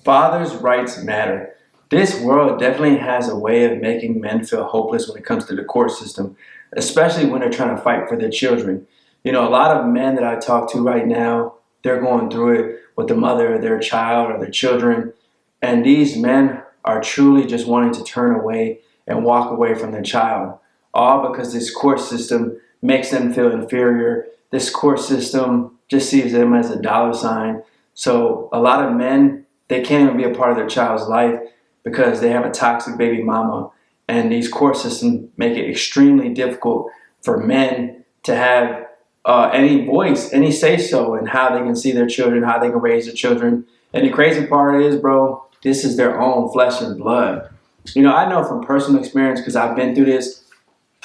Fathers' rights matter. This world definitely has a way of making men feel hopeless when it comes to the court system, especially when they're trying to fight for their children. You know, a lot of men that I talk to right now, they're going through it with the mother of their child or their children. And these men are truly just wanting to turn away and walk away from their child, all because this court system makes them feel inferior. This court system just sees them as a dollar sign. So a lot of men, they can't even be a part of their child's life because they have a toxic baby mama. And these court systems make it extremely difficult for men to have any voice, any say so in how they can see their children, how they can raise their children. And the crazy part is, bro, this is their own flesh and blood. You know, I know from personal experience because I've been through this.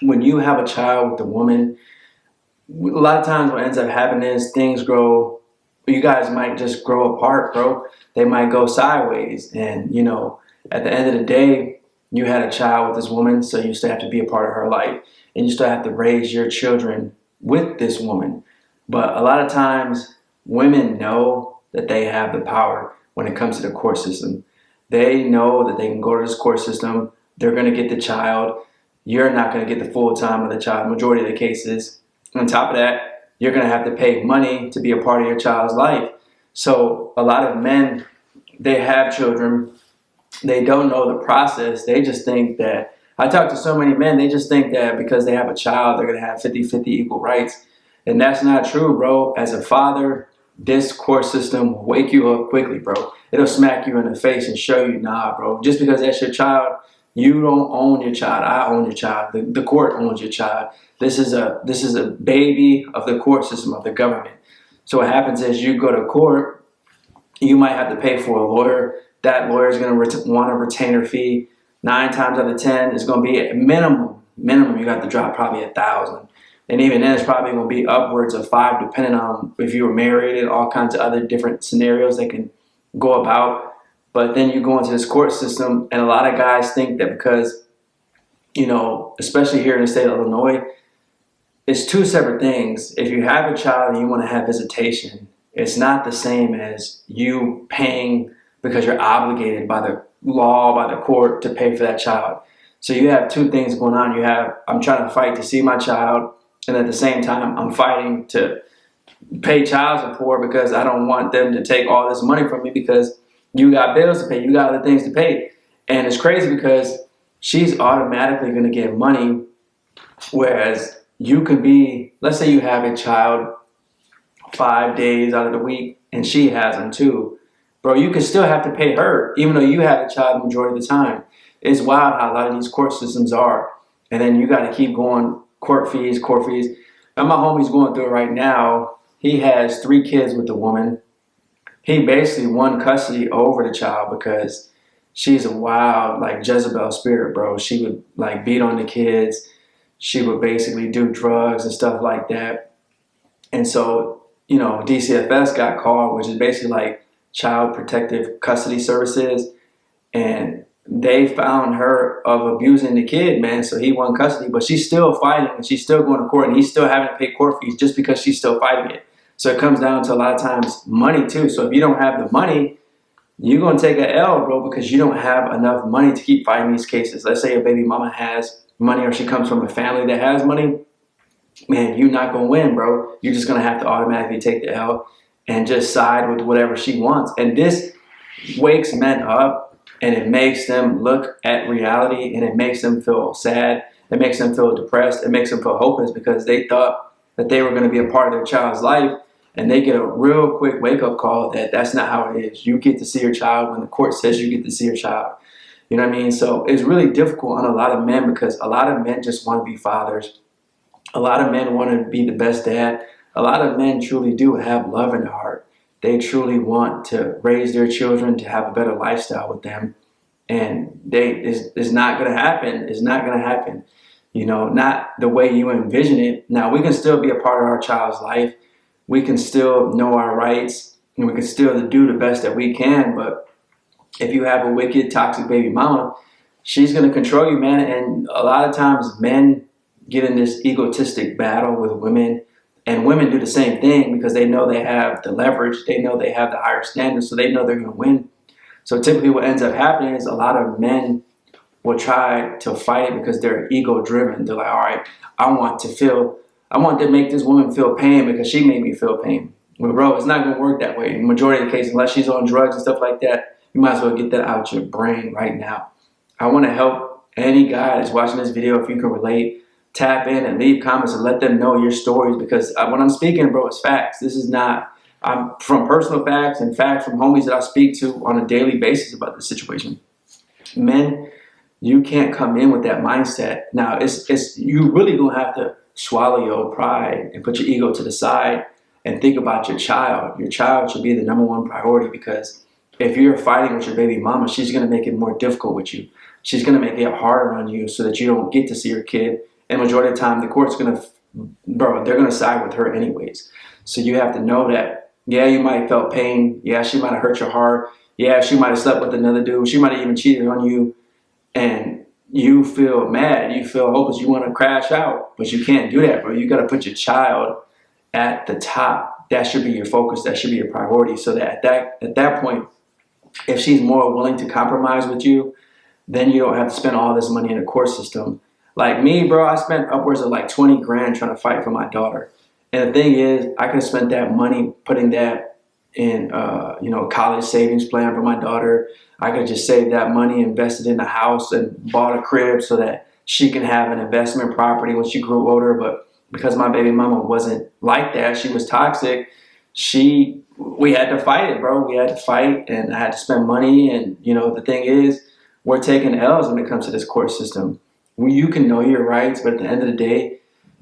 When you have a child with a woman, a lot of times what ends up happening is things grow, you guys might just grow apart, bro. They might go sideways. And, you know, at the end of the day, you had a child with this woman, so you still have to be a part of her life. And you still have to raise your children with this woman. But a lot of times, women know that they have the power when it comes to the court system. They know that they can go to this court system, they're going to get the child. You're not going to get the full time of the child, majority of the cases. On top of that, you're going to have to pay money to be a part of your child's life. So a lot of men, they have children, they don't know the process. They just think that, I talk to so many men, they just think that because they have a child, they're going to have 50-50 equal rights. And that's not true, bro. As a father, this court system will wake you up quickly, bro. It'll smack you in the face and show you, nah, bro. Just because that's your child, you don't own your child. I own your child. The court owns your child. This is a baby of the court system, of the government. So what happens is you go to court, you might have to pay for a lawyer. That lawyer is going to want a retainer fee. 9 times out of 10 is going to be at minimum. You got to drop probably 1,000. And even then, it's probably going to be upwards of 5, depending on if you were married and all kinds of other different scenarios that can go about. But then you go into this court system, and a lot of guys think that because, you know, especially here in the state of Illinois, it's two separate things. If you have a child and you want to have visitation, it's not the same as you paying because you're obligated by the law, by the court to pay for that child. So you have two things going on. You have, I'm trying to fight to see my child, and at the same time, I'm fighting to pay child support because I don't want them to take all this money from me because you got bills to pay, you got other things to pay. And it's crazy because she's automatically going to get money, whereas you could be, let's say you have a child 5 days out of the week and she has them too. Bro, you can still have to pay her even though you have a child the majority of the time. It's wild how a lot of these court systems are. And then you got to keep going, court fees. And my homie's going through it right now. He has 3 kids with the woman. He basically won custody over the child because she's a wild, like Jezebel spirit, bro. She would like beat on the kids. She would basically do drugs and stuff like that. And so, you know, DCFS got called, which is basically like Child Protective Custody Services. And they found her of abusing the kid, man. So he won custody, but she's still fighting and she's still going to court and he's still having to pay court fees just because she's still fighting it. So it comes down to a lot of times money too. So if you don't have the money, you're going to take an L, bro, because you don't have enough money to keep fighting these cases. Let's say a baby mama has money or she comes from a family that has money. Man, you're not going to win, bro. You're just going to have to automatically take the L and just side with whatever she wants. And this wakes men up and it makes them look at reality and it makes them feel sad. It makes them feel depressed. It makes them feel hopeless because they thought that they were going to be a part of their child's life. And they get a real quick wake-up call that that's not how it is. You get to see your child when the court says you get to see your child. You know what I mean? So it's really difficult on a lot of men because a lot of men just want to be fathers. A lot of men want to be the best dad. A lot of men truly do have love in their heart. They truly want to raise their children to have a better lifestyle with them. And it's not going to happen. It's not going to happen. You know, not the way you envision it. Now, we can still be a part of our child's life. We can still know our rights and we can still do the best that we can. But if you have a wicked, toxic baby mama, she's going to control you, man. And a lot of times men get in this egotistic battle with women, and women do the same thing because they know they have the leverage. They know they have the higher standards, so they know they're going to win. So typically what ends up happening is a lot of men will try to fight it because they're ego driven. They're like, all right, I want to make this woman feel pain because she made me feel pain. Well, bro, it's not going to work that way. In the majority of the cases, unless she's on drugs and stuff like that, you might as well get that out your brain right now. I want to help any guy that's watching this video, if you can relate, tap in and leave comments and let them know your stories, because when I'm speaking, bro, it's facts. This is not, I'm from personal facts and facts from homies that I speak to on a daily basis about the situation. Men, you can't come in with that mindset. Now, it's you really gonna have to swallow your pride and put your ego to the side and think about your child. Your child should be the number one priority, because if you're fighting with your baby mama, she's gonna make it more difficult with you. She's gonna make it harder on you so that you don't get to see your kid. And majority of the time, the court's gonna, bro, they're gonna side with her anyways. So you have to know that, yeah, you might have felt pain. Yeah, she might have hurt your heart. Yeah, she might have slept with another dude. She might have even cheated on you. And you feel mad, you feel hopeless, you want to crash out, but you can't do that, bro. You got to put your child at the top. That should be your focus. That should be your priority. So that at that point, if she's more willing to compromise with you, then you don't have to spend all this money in the court system. Like me, bro, I spent upwards of like 20 grand trying to fight for my daughter. And the thing is, I could have spent that money putting that in college savings plan for my daughter. I could just save that money, invested in a house, and bought a crib so that she can have an investment property when she grew older. But because my baby mama wasn't like that, she was toxic. We had to fight it, bro. We had to fight, and I had to spend money. And the thing is, we're taking L's when it comes to this court system. You can know your rights, but at the end of the day,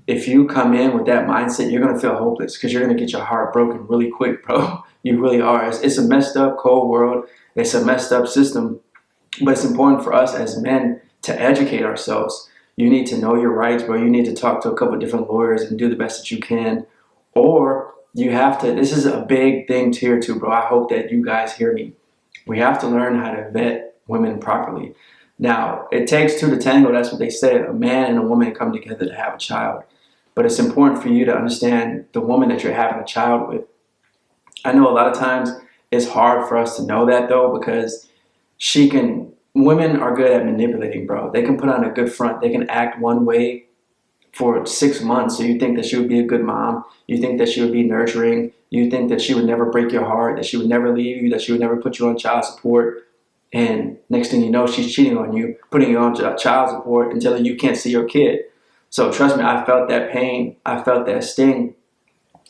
if you come in with that mindset, you're gonna feel hopeless because you're gonna get your heart broken really quick, bro. You really are. It's a messed up, cold world. It's a messed up system, but it's important for us as men to educate ourselves. You need to know your rights, bro. You need to talk to a couple of different lawyers and do the best that you can. Or you have to, this is a big thing here too, bro. I hope that you guys hear me. We have to learn how to vet women properly. Now, it takes two to tango. That's what they say. A man and a woman come together to have a child. But it's important for you to understand the woman that you're having a child with. I know a lot of times it's hard for us to know that though, because women are good at manipulating, bro. They can put on a good front. They can act one way for 6 months. So you think that she would be a good mom. You think that she would be nurturing. You think that she would never break your heart, that she would never leave you, that she would never put you on child support. And next thing you know, she's cheating on you, putting you on child support until you can't see your kid. So trust me, I felt that pain. I felt that sting.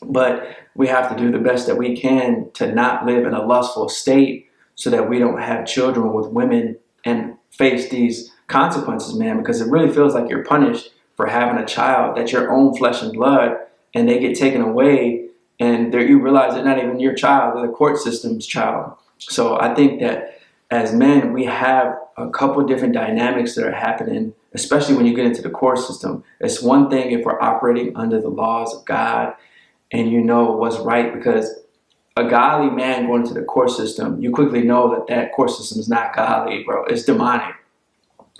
But we have to do the best that we can to not live in a lustful state so that we don't have children with women and face these consequences, man, because it really feels like you're punished for having a child that's your own flesh and blood, and they get taken away, and you realize they're not even your child, they're the court system's child. So I think that as men, we have a couple different dynamics that are happening, especially when you get into the court system. It's one thing if we're operating under the laws of God and you know what's right, because a godly man going into the court system, you quickly know that that court system is not godly, bro. It's demonic.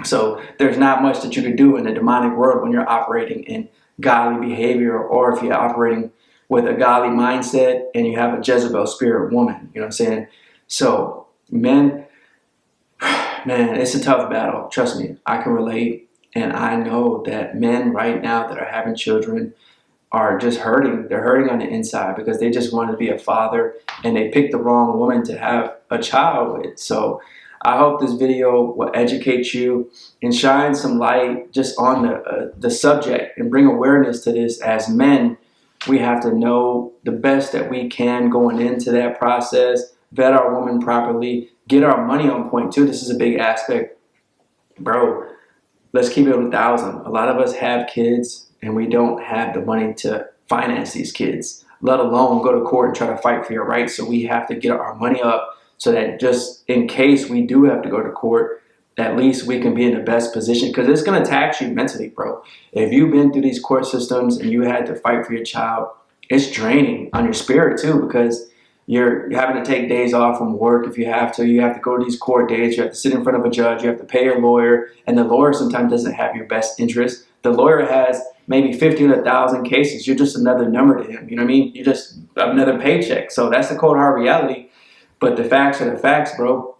So there's not much that you can do in the demonic world when you're operating in godly behavior, or if you're operating with a godly mindset and you have a Jezebel spirit woman, you know what I'm saying? So men, man, it's a tough battle. Trust me, I can relate. And I know that men right now that are having children are just hurting. They're hurting on the inside because they just wanted to be a father and they picked the wrong woman to have a child with. So I hope this video will educate you and shine some light just on the subject and bring awareness to this. As men, we have to know the best that we can going into that process, vet our woman properly, get our money on point too. This is a big aspect. Bro, let's keep it 1,000. A lot of us have kids and we don't have the money to finance these kids, let alone go to court and try to fight for your rights. So we have to get our money up so that just in case we do have to go to court, at least we can be in the best position, because it's going to tax you mentally, bro. If you've been through these court systems and you had to fight for your child, it's draining on your spirit too, because you're having to take days off from work if you have to. You have to go to these court dates. You have to sit in front of a judge. You have to pay your lawyer. And the lawyer sometimes doesn't have your best interest. The lawyer has maybe 50 to 1,000 cases. You're just another number to him. You know what I mean? You're just another paycheck. So that's the cold hard reality. But the facts are the facts, bro.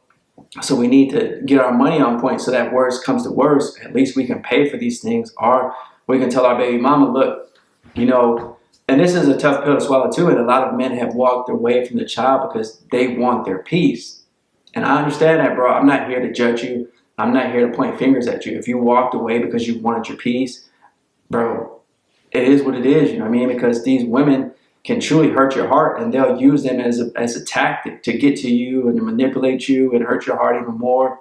So we need to get our money on point so that worst comes to worst, at least we can pay for these things, or we can tell our baby mama, look, you know, and this is a tough pill to swallow too, and a lot of men have walked away from the child because they want their peace. And I understand that, bro. I'm not here to judge you. I'm not here to point fingers at you. If you walked away because you wanted your peace, bro, it is what it is, you know what I mean? Because these women can truly hurt your heart, and they'll use them as a tactic to get to you and to manipulate you and hurt your heart even more.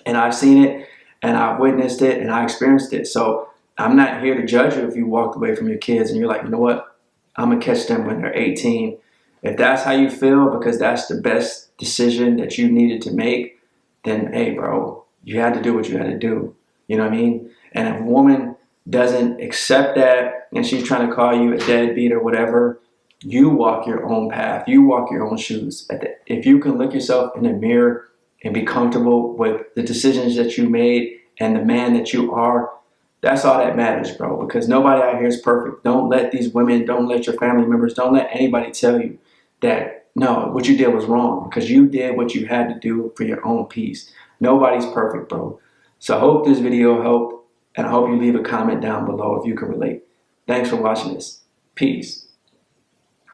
And I've seen it, and I've witnessed it, and I experienced it. So I'm not here to judge you if you walked away from your kids and you're like, you know what? I'm going to catch them when they're 18. If that's how you feel, because that's the best decision that you needed to make, then hey, bro, you had to do what you had to do. You know what I mean? And if a woman doesn't accept that and she's trying to call you a deadbeat or whatever, you walk your own path. You walk your own shoes. If you can look yourself in the mirror and be comfortable with the decisions that you made and the man that you are, that's all that matters, bro. Because nobody out here is perfect. Don't let these women, don't let your family members, don't let anybody tell you that, no, what you did was wrong. Because you did what you had to do for your own peace. Nobody's perfect, bro. So I hope this video helped. And I hope you leave a comment down below if you can relate. Thanks for watching this. Peace.